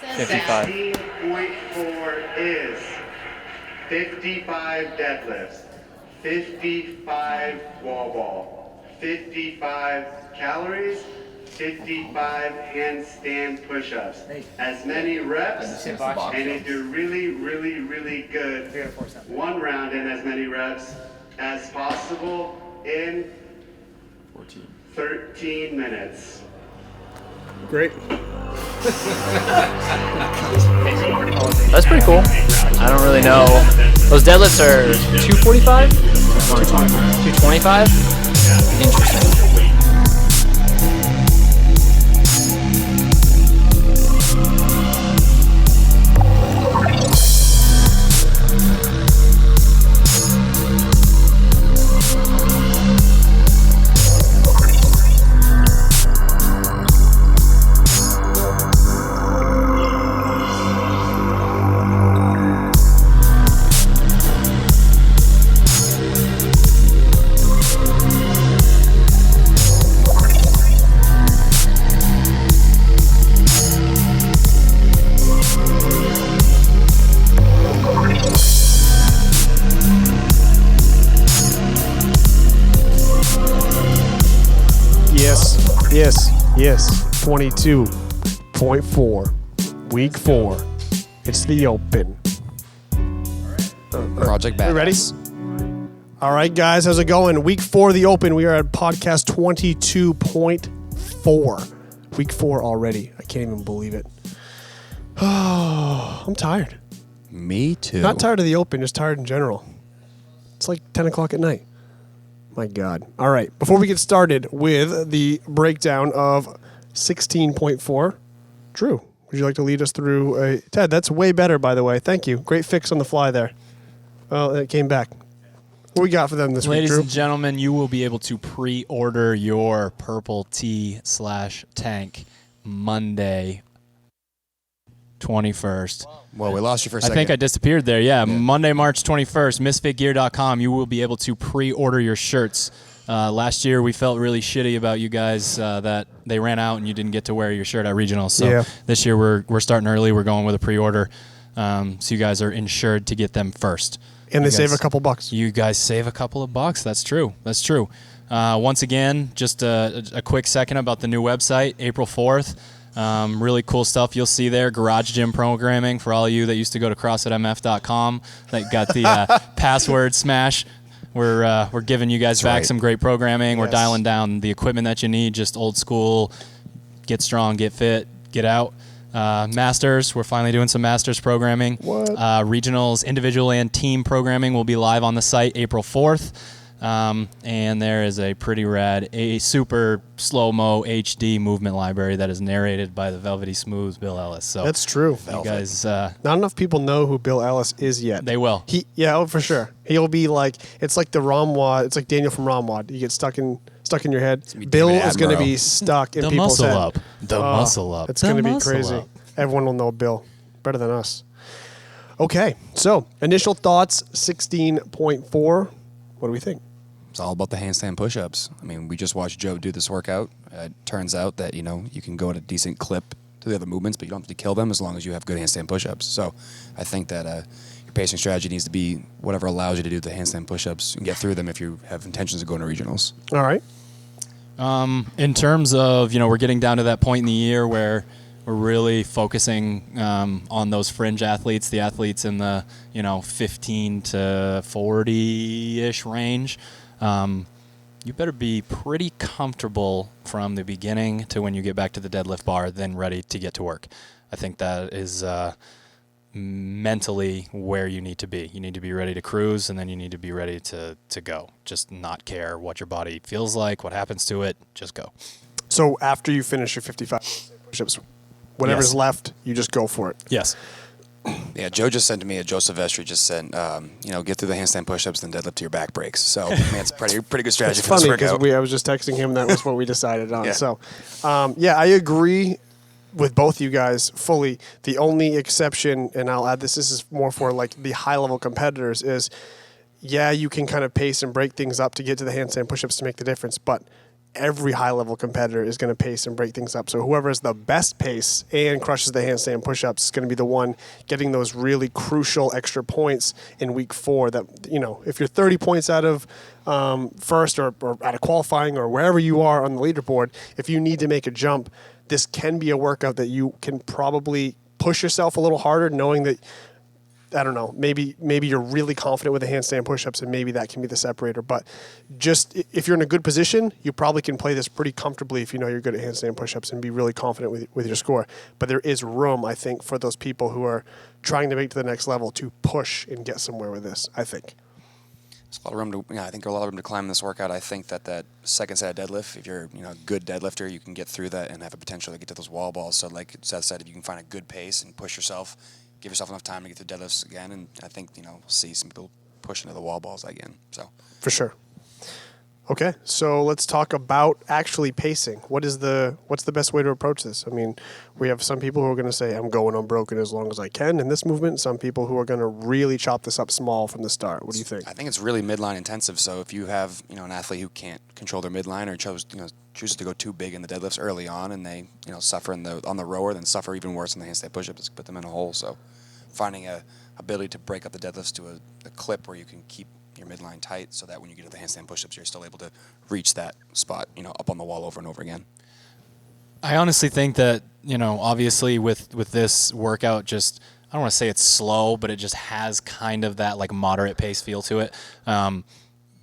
55. 16.4 is 55 deadlifts, 55 wall ball, 55 calories, 55 handstand push-ups. As many reps, and they do really good one round in as many reps as possible in 13 minutes. Great. That's pretty cool. I don't really know. Those deadlifts are 245? 225? Interesting. Yes, 22.4, week 4. It's the Open. Project Badass. We ready? All right, guys, how's it going? Week 4 of the Open. We are at podcast 22.4. Week 4 already. I can't even believe it. Oh, I'm tired. Me too. Not tired of the Open, just tired in general. It's like 10 o'clock at night. My God. All right. Before we get started with the breakdown of 16.4, Drew, would you like to lead us through Ted, that's way better, by the way. Thank you. Great fix on the fly there. Well, it came back. What we got for them this week, Ladies Drew? and gentlemen, you will be able to pre-order your purple tee/tank Monday, 21st. Well, we lost you for a I second. think I disappeared there. Yeah, Monday, March 21st, misfitgear.com. You will be able to pre-order your shirts. Last year, we felt really shitty about you guys that they ran out and you didn't get to wear your shirt at regionals. So this year, we're starting early. We're going with a pre-order. So you guys are insured to get them first. And they save a couple bucks. You guys save a couple of bucks. That's true. That's true. Once again, just a quick second about the new website, April 4th. Really cool stuff you'll see there. Garage gym programming for all of you that used to go to CrossFitMF.com that got the password smash. We're giving you guys back some great programming. We're dialing down the equipment that you need, just old school, get strong, get fit, get out. Masters, we're finally doing some Masters programming. Regionals, individual and team programming will be live on the site April 4th. And there is a pretty rad, a super slow-mo HD movement library that is narrated by the Velvety Smooth Bill Ellis. So that's true. You guys, not enough people know who Bill Ellis is yet. They will. For sure. He'll be like, it's like the Ramwad. It's like Daniel from Ramwad. You get stuck in your head. Bill is going to be stuck in people's head. The muscle up. It's going to be crazy. Everyone will know Bill better than us. Okay, so initial thoughts, 16.4. What do we think? It's all about the handstand push-ups. I mean, we just watched Joe do this workout. It turns out that, you can go at a decent clip to the other movements, but you don't have to kill them as long as you have good handstand push-ups. So I think that your pacing strategy needs to be whatever allows you to do the handstand push-ups and get through them if you have intentions of going to regionals. All right. In terms of, we're getting down to that point in the year where we're really focusing on those fringe athletes, the athletes in the, 15 to 40-ish range. You better be pretty comfortable from the beginning to when you get back to the deadlift bar, then ready to get to work. I think that is mentally where you need to be. You need to be ready to cruise, and then you need to be ready to go. Just not care what your body feels like, what happens to it, just go. So after you finish your 55 push-ups, whatever's left, you just go for it. Yes. Yeah, Joe just said to me, Joe Silvestri just said, get through the handstand push-ups, then deadlift to your back breaks. So, it's pretty good strategy for this workout. It's funny because I was just texting him. That was what we decided on. So, I agree with both you guys fully. The only exception, and I'll add this is more for like the high-level competitors, is, you can kind of pace and break things up to get to the handstand push-ups to make the difference, but every high-level competitor is going to pace and break things up. So whoever has the best pace and crushes the handstand push-ups is going to be the one getting those really crucial extra points in week 4 that, if you're 30 points out of first or out of qualifying or wherever you are on the leaderboard, if you need to make a jump, this can be a workout that you can probably push yourself a little harder, knowing that, I don't know, maybe you're really confident with the handstand push-ups and maybe that can be the separator. But just if you're in a good position, you probably can play this pretty comfortably if you know you're good at handstand push-ups and be really confident with your score. But there is room, I think, for those people who are trying to make it to the next level to push and get somewhere with this, I think. There's a lot of room to, I think there's a lot of room to climb in this workout. I think that second set of deadlift, if you're a good deadlifter, you can get through that and have a potential to get to those wall balls. So like Seth said, if you can find a good pace and push yourself, give yourself enough time to get to deadlifts again, and I think we'll see some people push into the wall balls again. So for sure. Okay, so let's talk about actually pacing. What's the best way to approach this? I mean, we have some people who are going to say, I'm going unbroken as long as I can in this movement. Some people who are going to really chop this up small from the start. What do you think? I think it's really midline intensive. So if you have an athlete who can't control their midline or chooses to go too big in the deadlifts early on, and they suffer on the rower, then suffer even worse in the handstand push-ups, put them in a hole. So finding a ability to break up the deadlifts to a clip where you can keep your midline tight, so that when you get to the handstand push-ups, you're still able to reach that spot, up on the wall over and over again. I honestly think that, obviously with this workout, just, I don't want to say it's slow, but it just has kind of that like moderate pace feel to it.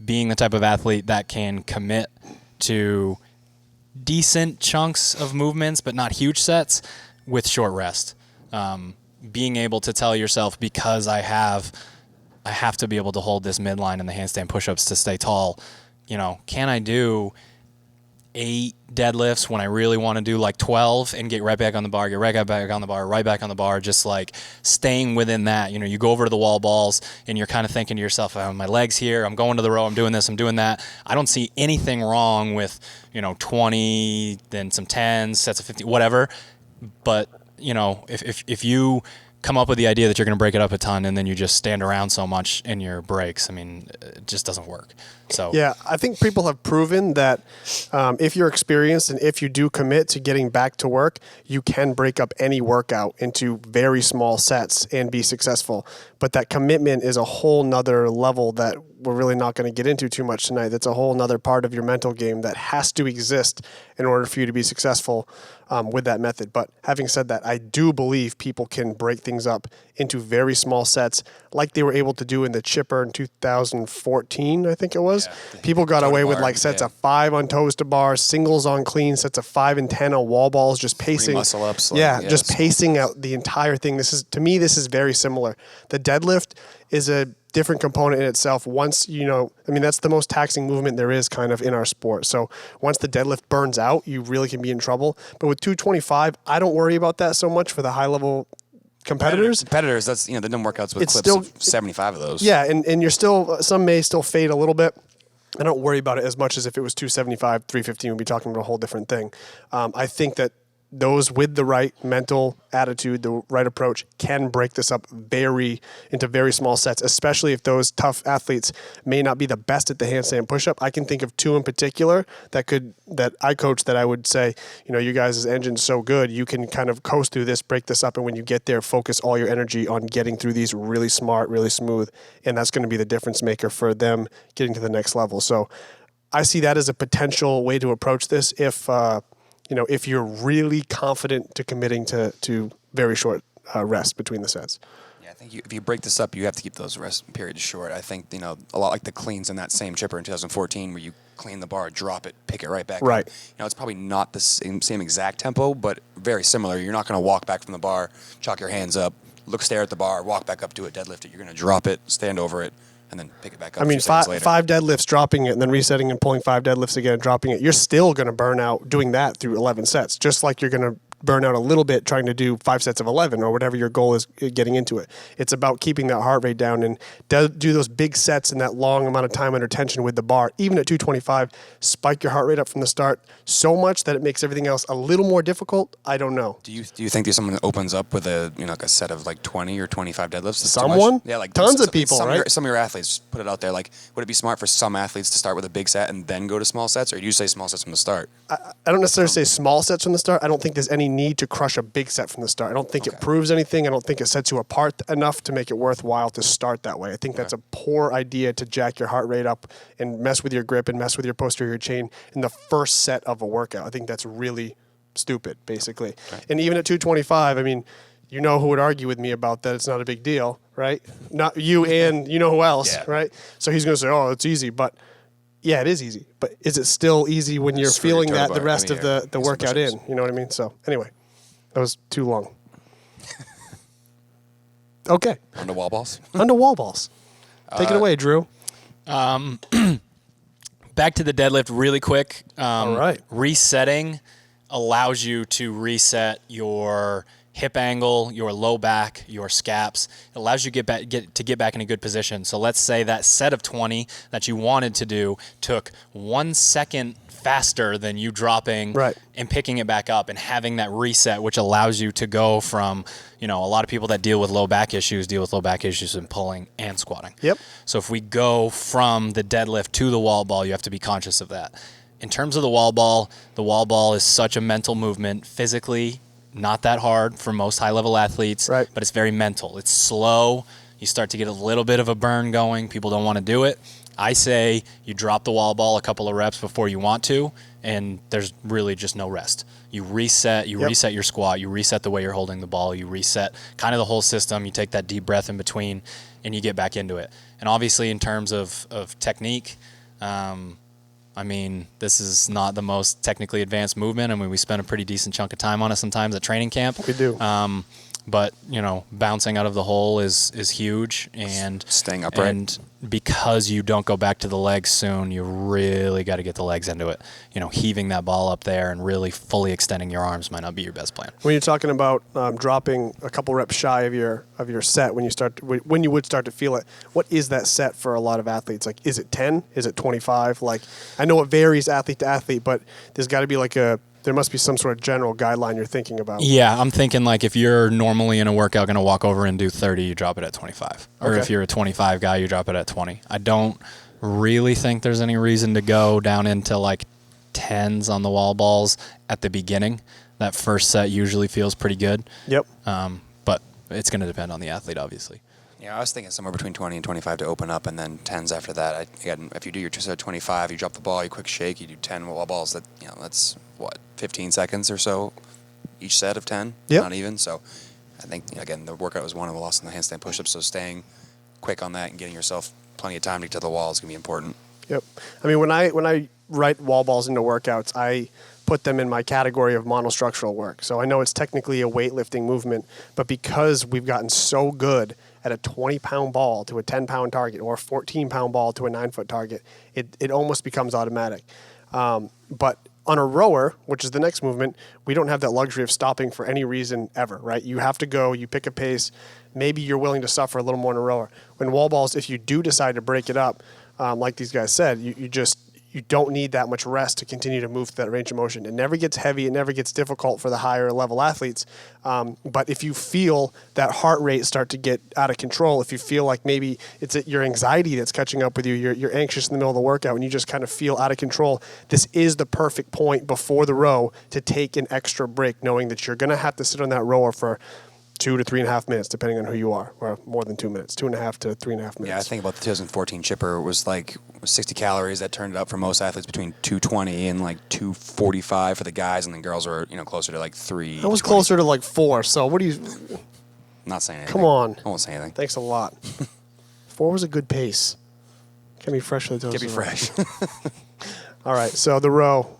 Being the type of athlete that can commit to decent chunks of movements, but not huge sets with short rest. Being able to tell yourself, because I have to be able to hold this midline in the handstand push-ups to stay tall. Can I do 8 deadlifts when I really want to do like 12 and get right back on the bar, right back on the bar, just like staying within that. You go over to the wall balls and you're kind of thinking to yourself, my leg's here, I'm going to the row, I'm doing this, I'm doing that. I don't see anything wrong with, 20, then some 10s, sets of 50, whatever. But, if you come up with the idea that you're going to break it up a ton and then you just stand around so much in your breaks, it just doesn't work. So yeah, I think people have proven that if you're experienced and if you do commit to getting back to work, you can break up any workout into very small sets and be successful. But that commitment is a whole nother level that we're really not going to get into too much tonight. That's a whole nother part of your mental game that has to exist in order for you to be successful with that method. But having said that, I do believe people can break things up into very small sets like they were able to do in the chipper in 2014, I think it was. Yeah, people got away with like sets of 5 on toes to bar, singles on clean, sets of 5 and 10 on wall balls, just pacing. Muscle ups. Just pacing out the entire thing. To me, this is very similar. The deadlift is a different component in itself. Once, that's the most taxing movement there is kind of in our sport. So once the deadlift burns out, you really can be in trouble. But with 225, I don't worry about that so much for the high level competitors, that's the dumb workouts with clips of 75 of those. Yeah, and you're still, some may still fade a little bit. I don't worry about it as much as if it was 275, 315, we'd be talking about a whole different thing. I think that those with the right mental attitude, the right approach, can break this up into very small sets, especially if those tough athletes may not be the best at the handstand push-up. I can think of 2 in particular that I coach that I would say, you guys' engine's so good, you can kind of coast through this, break this up, and when you get there, focus all your energy on getting through these really smart, really smooth, and that's going to be the difference maker for them getting to the next level. So I see that as a potential way to approach this if you're really confident to committing to very short rest between the sets. Yeah, I think if you break this up, you have to keep those rest periods short. I think, a lot like the cleans in that same chipper in 2014 where you clean the bar, drop it, pick it right back right. up. It's probably not the same exact tempo, but very similar. You're not going to walk back from the bar, chalk your hands up, stare at the bar, walk back up to it, deadlift it. You're going to drop it, stand over it, and then pick it back up. 5 deadlifts, dropping it, and then resetting and pulling 5 deadlifts again, dropping it. You're still going to burn out doing that through 11 sets, just like you're going to burn out a little bit trying to do 5 sets of 11 or whatever your goal is getting into it. It's about keeping that heart rate down and do those big sets in that long amount of time under tension with the bar. Even at 225, spike your heart rate up from the start so much that it makes everything else a little more difficult. I don't know. Do you think there's someone that opens up with a like a set of like 20 or 25 deadlifts? That's too Someone? much? Yeah, like Tons of people, right? Some of your athletes put it out there. Like, would it be smart for some athletes to start with a big set and then go to small sets, or do you say small sets from the start? I don't necessarily say small sets from the start. I don't think there's any need to crush a big set from the start. I don't think it proves anything. I don't think it sets you apart enough to make it worthwhile to start that way. I think that's a poor idea to jack your heart rate up and mess with your grip and mess with your posterior chain in the first set of a workout. I think that's really stupid, basically. Okay. And even at 225, I mean, you know who would argue with me about that it's not a big deal, right? Not you and you know who else, right? So he's going to say, oh, it's easy. But yeah, it is easy. But is it still easy when you're feeling that the rest of the workout in? You know what I mean? So anyway, that was too long. Okay. On to wall balls. On to wall balls. Take it away, Drew. Back to the deadlift really quick. All right. Resetting allows you to reset your hip angle, your low back, your scaps. It allows you to get back in a good position. So let's say that set of 20 that you wanted to do took 1 second faster than you dropping and picking it back up and having that reset, which allows you to go from, a lot of people that deal with low back issues in pulling and squatting. Yep. So if we go from the deadlift to the wall ball, you have to be conscious of that. In terms of the wall ball is such a mental movement. Physically, not that hard for most high-level athletes, but it's very mental. It's slow. You start to get a little bit of a burn going. People don't want to do it. I say you drop the wall ball a couple of reps before you want to, and there's really just no rest. You reset reset your squat, you reset the way you're holding the ball, you reset kind of the whole system, you take that deep breath in between, and you get back into it. And obviously in terms of technique, this is not the most technically advanced movement. We spend a pretty decent chunk of time on it sometimes at training camp. We do. But, bouncing out of the hole is huge. And staying upright. And because you don't go back to the legs soon, you really got to get the legs into it. Heaving that ball up there and really fully extending your arms might not be your best plan. When you're talking about dropping a couple reps shy of your set, when you would start to feel it, what is that set for a lot of athletes? Like, is it 10? Is it 25? Like, I know it varies athlete to athlete, but there's got to be there must be some sort of general guideline you're thinking about. Yeah, I'm thinking like if you're normally in a workout going to walk over and do 30, you drop it at 25. Or if you're a 25 guy, you drop it at 20. I don't really think there's any reason to go down into like 10s on the wall balls at the beginning. That first set usually feels pretty good. Yep. But it's going to depend on the athlete, obviously. Yeah, I was thinking somewhere between 20 and 25 to open up, and then 10s after that. Again, if you do your set of 25, you drop the ball, you quick shake, you do 10 wall balls. That's 15 seconds or so each set of 10. Yep. Not even. So I think again the workout was won and lost in the handstand push-ups. So staying quick on that and getting yourself plenty of time to get to the wall is gonna be important. Yep. When I write wall balls into workouts, I put them in my category of monostructural work. So I know it's technically a weightlifting movement, but because we've gotten so good at a 20-pound ball to a 10-pound target or a 14-pound ball to a 9-foot target, it almost becomes automatic. But on a rower, which is the next movement, we don't have that luxury of stopping for any reason ever, right? You have to go, you pick a pace, maybe you're willing to suffer a little more in a rower. When wall balls, if you do decide to break it up, like these guys said, you don't need that much rest to continue to move through that range of motion. It never gets heavy. It never gets difficult for the higher level athletes. But if you feel that heart rate start to get out of control, if you feel like maybe it's your anxiety that's catching up with you, you're anxious in the middle of the workout and you just kind of feel out of control, this is the perfect point before the row to take an extra break, knowing that you're going to have to sit on that rower for 2 to 3.5 minutes, depending on who you are, or more than 2 minutes, 2.5 to 3.5 minutes. Yeah, I think about the 2014 chipper was like 60 calories. That turned it up for most athletes between 220 and like 245 for the guys, and then girls were closer to like 3. I was closer to like 4. So what do you? Not saying anything. Come on. I won't say anything. Thanks a lot. 4 was a good pace. Get me fresh with those. Get me fresh. All right. So the row.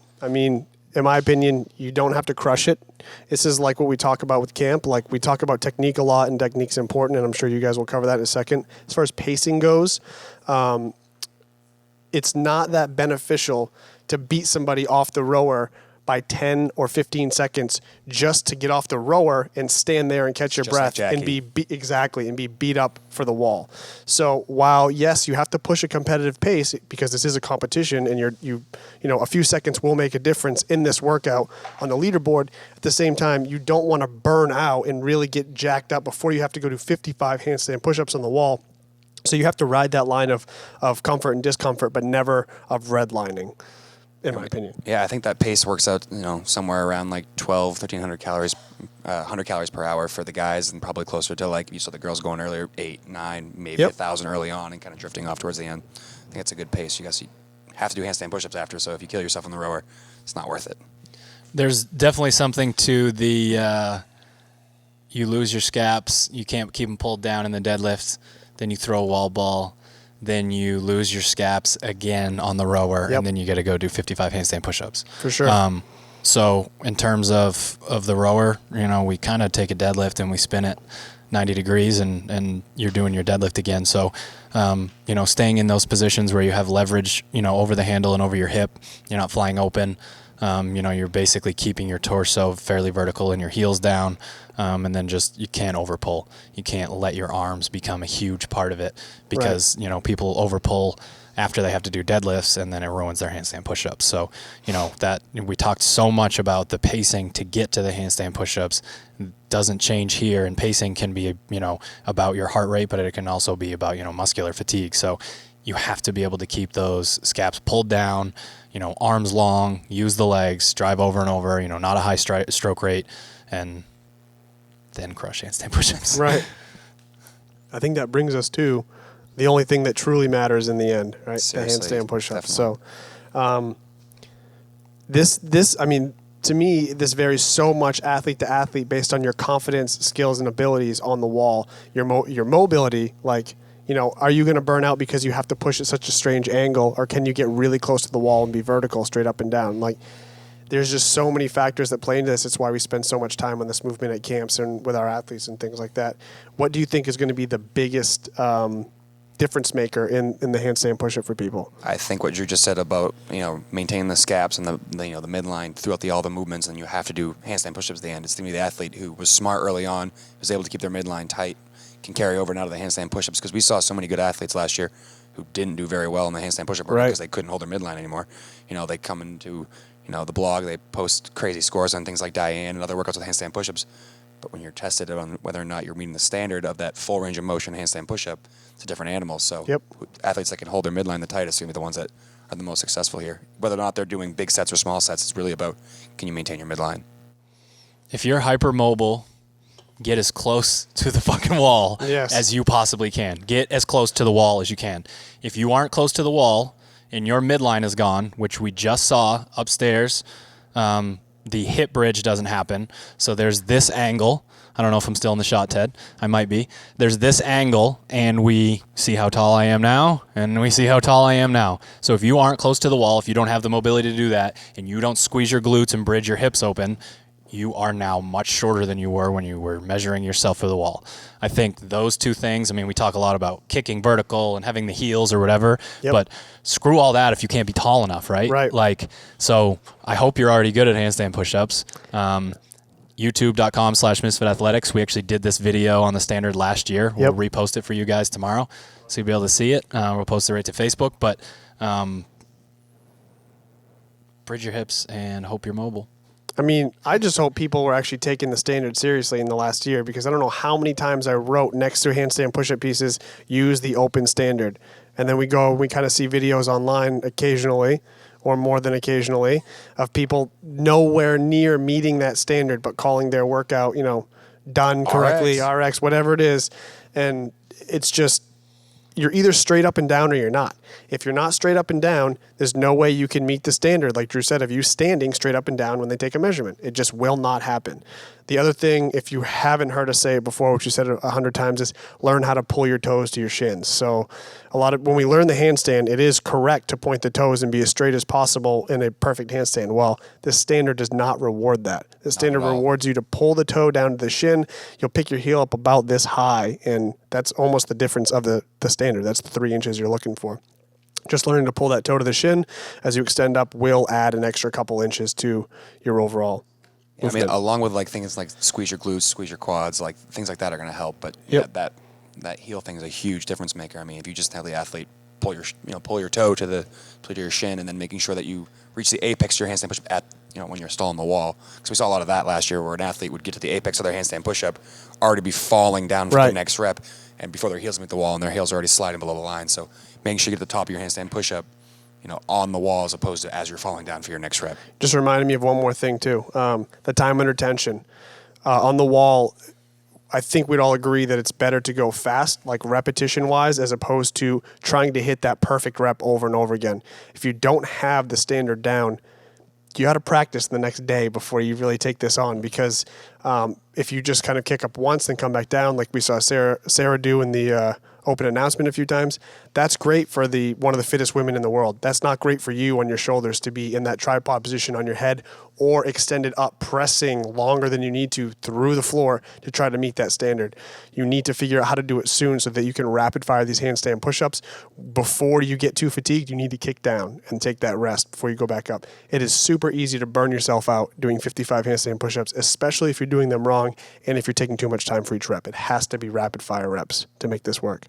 In my opinion, you don't have to crush it. This is like what we talk about with camp. Like we talk about technique a lot, and technique's important, and I'm sure you guys will cover that in a second. As far as pacing goes, it's not that beneficial to beat somebody off the rower by 10 or 15 seconds just to get off the rower and stand there and catch your Just breath like and be beat up for the wall. So while yes, you have to push a competitive pace because this is a competition and you know a few seconds will make a difference in this workout on the leaderboard. At the same time, you don't want to burn out and really get jacked up before you have to go do 55 handstand push-ups on the wall. So you have to ride that line of comfort and discomfort, but never of redlining, in my opinion. Yeah, I think that pace works out, somewhere around like 1,300 calories, 100 calories per hour for the guys, and probably closer to like you saw the girls going earlier, 8, 9, maybe 1,000 early on, and kind of drifting off towards the end. I think that's a good pace. You guys have to do handstand push-ups after, so if you kill yourself on the rower, it's not worth it. There's definitely something to the you lose your scaps, you can't keep them pulled down in the deadlifts, then you throw a wall ball, then you lose your scaps again on the rower, and then you got to go do 55 handstand push-ups. For sure. So in terms of the rower, we kind of take a deadlift and we spin it 90 degrees and you're doing your deadlift again. So, staying in those positions where you have leverage, over the handle and over your hip, you're not flying open. You're basically keeping your torso fairly vertical and your heels down. And then you can't overpull. You can't let your arms become a huge part of it because, people overpull after they have to do deadlifts and then it ruins their handstand push-ups. So, that we talked so much about the pacing to get to the handstand push-ups doesn't change here. And pacing can be, about your heart rate, but it can also be about, muscular fatigue. So you have to be able to keep those scaps pulled down, arms long, use the legs, drive over and over, not a high stroke rate, and then crush handstand push-ups. Right. I think that brings us to the only thing that truly matters in the end, right? Seriously, the handstand push-ups. definitely. So, to me, this varies so much athlete to athlete based on your confidence, skills, and abilities on the wall. Your mobility, are you going to burn out because you have to push at such a strange angle, or can you get really close to the wall and be vertical, straight up and down? There's just so many factors that play into this. It's why we spend so much time on this movement at camps and with our athletes and things like that. What do you think is going to be the biggest difference maker in the handstand push-up for people? I think what Drew just said about maintaining the scaps and the midline throughout all the movements, and you have to do handstand push-ups at the end. It's going to be the athlete who was smart early on, was able to keep their midline tight, can carry over and out of the handstand push-ups, because we saw so many good athletes last year who didn't do very well in the handstand push-up work because they couldn't hold their midline anymore. They come into the blog, they post crazy scores on things like Diane and other workouts with handstand push-ups. But when you're tested on whether or not you're meeting the standard of that full range of motion handstand push-up, it's a different animal. So athletes that can hold their midline the tightest are going to be the ones that are the most successful here. Whether or not they're doing big sets or small sets, it's really about, can you maintain your midline? If you're hypermobile, get as close to the fucking wall as you possibly can. Get as close to the wall as you can. If you aren't close to the wall and your midline is gone, which we just saw upstairs, the hip bridge doesn't happen. So there's this angle. I don't know if I'm still in the shot, Ted. I might be. There's this angle, and we see how tall I am now, and we see how tall I am now. So if you aren't close to the wall, if you don't have the mobility to do that, and you don't squeeze your glutes and bridge your hips open, you are now much shorter than you were when you were measuring yourself for the wall. I think those two things, we talk a lot about kicking vertical and having the heels or whatever, but screw all that if you can't be tall enough, right? Right. So I hope you're already good at handstand push-ups. YouTube.com/Misfit Athletics. We actually did this video on the standard last year. We'll repost it for you guys tomorrow, so you'll be able to see it. We'll post it right to Facebook, but bridge your hips and hope you're mobile. I just hope people were actually taking the standard seriously in the last year, because I don't know how many times I wrote next to handstand push-up pieces, use the open standard. And then we kind of see videos online occasionally, or more than occasionally, of people nowhere near meeting that standard, but calling their workout, done correctly, RX, whatever it is. And it's just, you're either straight up and down or you're not. If you're not straight up and down, there's no way you can meet the standard, like Drew said, of you standing straight up and down when they take a measurement. It just will not happen. The other thing, if you haven't heard us say it before, which you said 100 times, is learn how to pull your toes to your shins. So when we learn the handstand, it is correct to point the toes and be as straight as possible in a perfect handstand. Well, this standard does not reward that. The standard rewards you to pull the toe down to the shin. You'll pick your heel up about this high, and that's almost the difference of the standard. That's the 3 inches you're looking for. Just learning to pull that toe to the shin as you extend up will add an extra couple inches to your overall Yeah, I mean, along with like things like squeeze your glutes, squeeze your quads, like things like that are going to help. But Yep. yeah, that heel thing is a huge difference maker. I mean, if you just have the athlete pull your toe to your shin, and then making sure that you reach the apex of your handstand push-up at when you're still on the wall. Because we saw a lot of that last year, where an athlete would get to the apex of their handstand push-up, already be falling down for Right. the next rep, and before their heels meet the wall, and their heels are already sliding below the line. So making sure you get to the top of your handstand push-up, on the wall as opposed to as you're falling down for your next rep. Just reminded me of one more thing too. The time under tension on the wall. I think we'd all agree that it's better to go fast, like repetition wise, as opposed to trying to hit that perfect rep over and over again. If you don't have the standard down, you got to practice the next day before you really take this on, because if you just kind of kick up once then come back down, like we saw Sarah do in the open announcement a few times, that's great for one of the fittest women in the world. That's not great for you on your shoulders to be in that tripod position on your head or extended up, pressing longer than you need to through the floor to try to meet that standard. You need to figure out how to do it soon so that you can rapid fire these handstand push-ups. Before you get too fatigued, you need to kick down and take that rest before you go back up. It is super easy to burn yourself out doing 55 handstand push-ups, especially if you're doing them wrong and if you're taking too much time for each rep. It has to be rapid fire reps to make this work.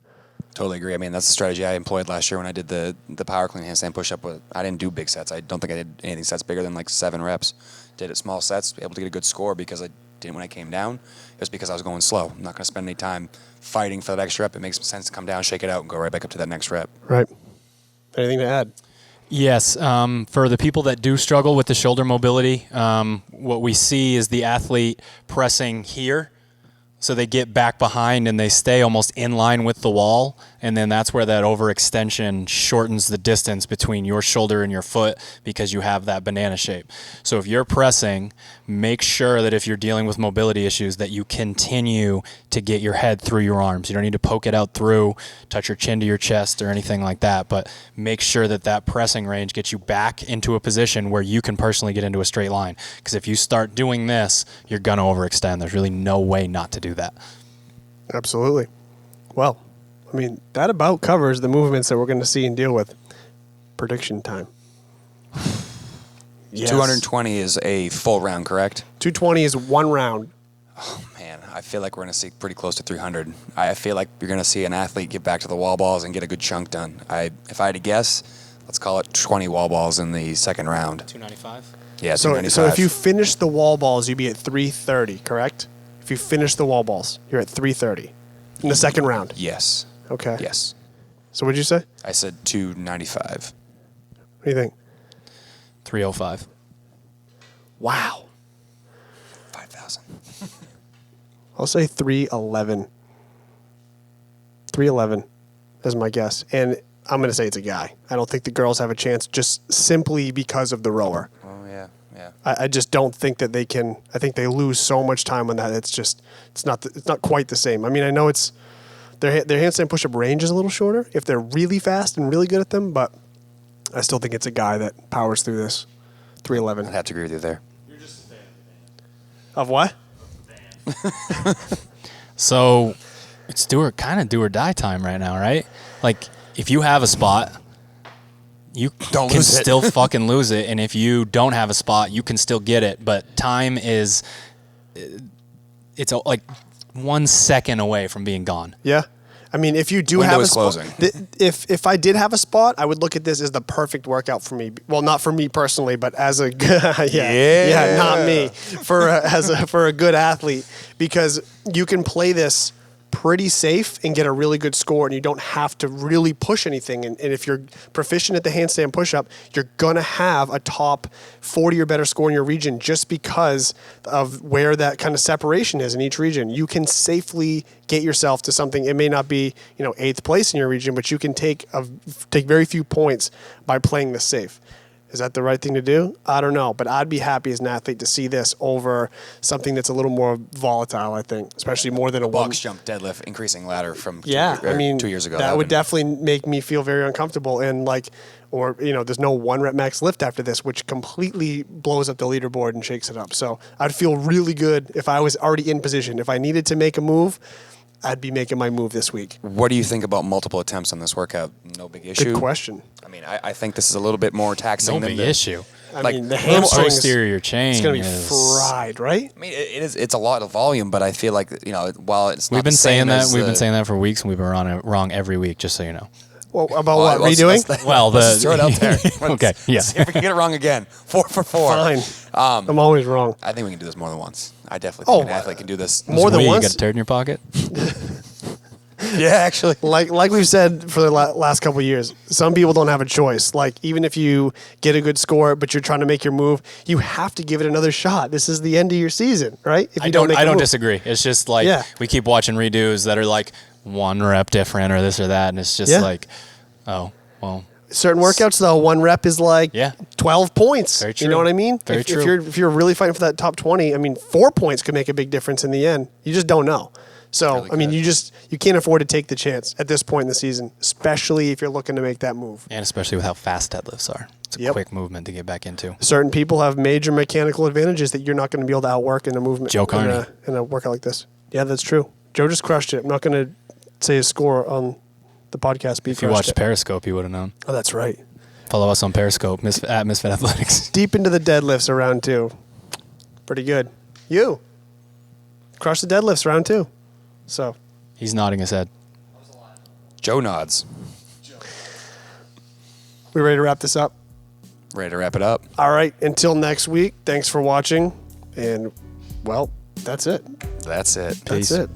Totally agree. I mean, that's the strategy I employed last year when I did the power clean handstand push-up. I didn't do big sets. I don't think I did anything sets bigger than like 7 reps. Did it small sets, able to get a good score because I didn't when I came down. It was because I was going slow. I'm not going to spend any time fighting for that extra rep. It makes sense to come down, shake it out, and go right back up to that next rep. Right. Anything to add? Yes. For the people that do struggle with the shoulder mobility, what we see is the athlete pressing here. So they get back behind and they stay almost in line with the wall, and then that's where that overextension shortens the distance between your shoulder and your foot because you have that banana shape. So if you're pressing, make sure that if you're dealing with mobility issues that you continue to get your head through your arms. You don't need to poke it out through, touch your chin to your chest or anything like that, but make sure that that pressing range gets you back into a position where you can personally get into a straight line. Because if you start doing this, you're going to overextend. There's really no way not to do that. Absolutely. Well, I mean, that about covers the movements that we're going to see and deal with. Prediction time. Yes. 220 is a full round, correct? 220 is one round. Oh, man, I feel like we're going to see pretty close to 300. I feel like you're going to see an athlete get back to the wall balls and get a good chunk done. If I had to guess, let's call it 20 wall balls in the second round. 295? Yeah, So 295. if you finish the wall balls, you'd be at 330, correct? If you finish the wall balls, you're at 330 in the second round. Yes. Okay. Yes. So what'd you say? I said 295. What do you think? 305. Wow. 5,000. I'll say 311. 311 is my guess. And I'm going to say it's a guy. I don't think the girls have a chance just simply because of the rower. Oh, yeah. I just don't think that they can. I think they lose so much time on that. It's not quite the same. I mean, I know it's their handstand push-up range is a little shorter if they're really fast and really good at them, but I still think it's a guy that powers through this. 311. I'd have to agree with you there. Of what? So it's kind of do or die time right now, right? Like if you have a spot, you Don't can lose it. still fucking lose it, and if you don't have a spot, you can still get it. But time is, it's like 1 second away from being gone. Yeah. I mean, if you do Window have a is spot, closing. if I did have a spot, I would look at this as the perfect workout for me. Well, not for me personally, but as a yeah, not me for a good athlete, because you can play this pretty safe and get a really good score, and you don't have to really push anything. And if you're proficient at the handstand push-up, you're gonna have a top 40 or better score in your region just because of where that kind of separation is in each region. You can safely get yourself to something. It may not be 8th place in your region, but you can take very few points by playing this safe. Is that the right thing to do? I don't know, but I'd be happy as an athlete to see this over something that's a little more volatile, I think, especially more than a Box jump, deadlift, increasing ladder from 2 years ago. That would definitely make me feel very uncomfortable. And there's no 1 rep max lift after this, which completely blows up the leaderboard and shakes it up. So I'd feel really good if I was already in position. If I needed to make a move, I'd be making my move this week. What do you think about multiple attempts on this workout? No big issue. Good question. I mean, I think this is a little bit more taxing No than big the issue. I Like, mean, the Little hamstrings, posterior chain. it's going to be is- fried, right? I mean, it is. It's a lot of volume, but I feel like while it's not We've been the saying same that. as We've been the- saying that for weeks, and we've been wrong every week. Just so you know. Well, about Well, what? let's- Redoing? let's- Well, let's just throw it out there. Okay, yeah. See if we can get it wrong again. 4 for 4. Fine. I'm always wrong. I think we can do this more than once. I definitely think an athlete can do this. More than Wait, once? You got a turd in your pocket? Yeah, actually. Like we've said for the last couple of years, some people don't have a choice. Like, even if you get a good score, but you're trying to make your move, you have to give it another shot. This is the end of your season, right? If you I don't make a move. disagree. It's just like Yeah. we keep watching redos that are like 1 rep different or this or that, and it's just Yeah. like, oh, well, Certain workouts, though, 1 rep is like Yeah. 12 points. Very You true. know what I mean? Very if true. If you're really fighting for that top 20, I mean, 4 points could make a big difference in the end. You just don't know. So, Really I mean, could. you can't afford to take the chance at this point in the season, especially if you're looking to make that move. and especially with how fast deadlifts are. It's a Yep. quick movement to get back into. Certain people have major mechanical advantages that you're not going to be able to outwork in a movement. Joe Carney. In a workout like this. Yeah, that's true. Joe just crushed it. I'm not going to say his score on the podcast. But If you watched Periscope, you would have known. Oh, that's right. Follow us on Periscope, at Misfit Athletics. Deep into the deadlifts around 2. Pretty good. You crushed the deadlifts round 2. So He's nodding his head. Joe nods. we ready to wrap this up? Ready to wrap it up? All right. Until next week. Thanks for watching. And well, that's it. That's it. That's Peace. it.